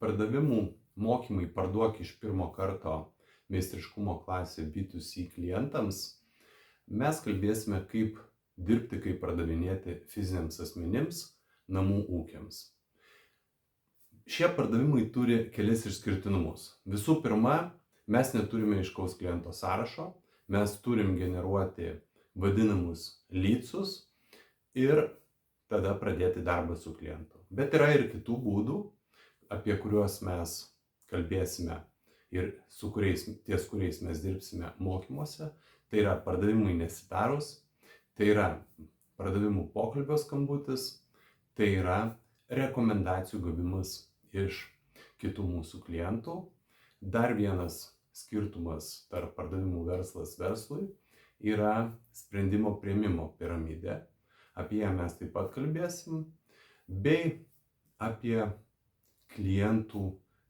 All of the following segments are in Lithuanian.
pardavimų mokymai Parduok iš pirmo karto meistriškumo klasė B2C klientams mes kalbėsime, kaip dirbti, kaip pardavinėti fiziniams asmenims, namų ūkiams. Šie pardavimai turi kelis išskirtinumus. Visų pirma, mes neturime aiškaus kliento sąrašo, mes turim generuoti vadinamus leadsus ir tada pradėti darbą su klientu. Bet yra ir kitų būdų, apie kuriuos mes kalbėsime ir ties kuriais mes dirbsime mokymuose. Tai yra pardavimai nesitarus, tai yra pardavimų pokalbio skambutis, tai yra rekomendacijų gavimas iš kitų mūsų klientų. Dar vienas skirtumas tarp pardavimų verslas verslui yra sprendimo priėmimo piramidė. Apie ją mes taip pat kalbėsim, bei apie klientų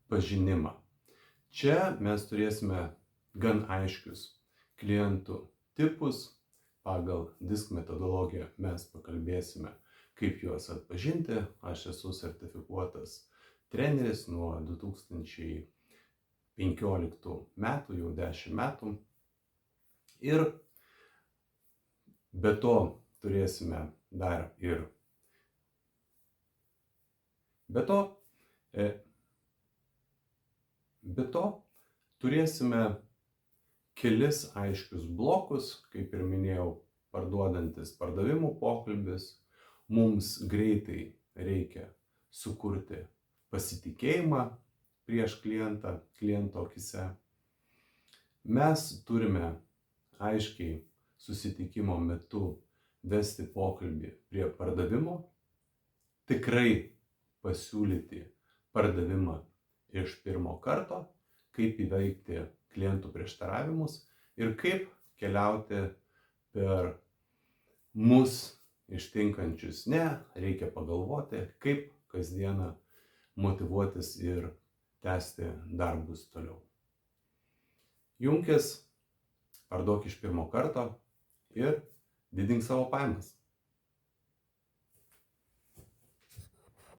pažinimą. Čia mes turėsime gan aiškius klientų tipus. Pagal DISC metodologiją mes pakalbėsime, kaip juos atpažinti. Aš esu sertifikuotas treneris nuo 2015 metų, jau 10 metų. Ir be to turėsime dar ir turėsime kelis aiškius blokus, kaip ir minėjau, parduodantis pardavimų pokalbis. Mums greitai reikia sukurti pasitikėjimą prieš kliento akyse. Mes turime aiškiai susitikimo metu vesti pokalbį prie pardavimo, tikrai pasiūlyti pardavimą iš pirmo karto, kaip įveikti klientų prieštaravimus ir kaip keliauti per mus ištinkančius ne, reikia pagalvoti, kaip kasdieną motyvuotis ir tęsti darbus toliau. Junkis, parduok iš pirmo karto ir didink savo pajamas.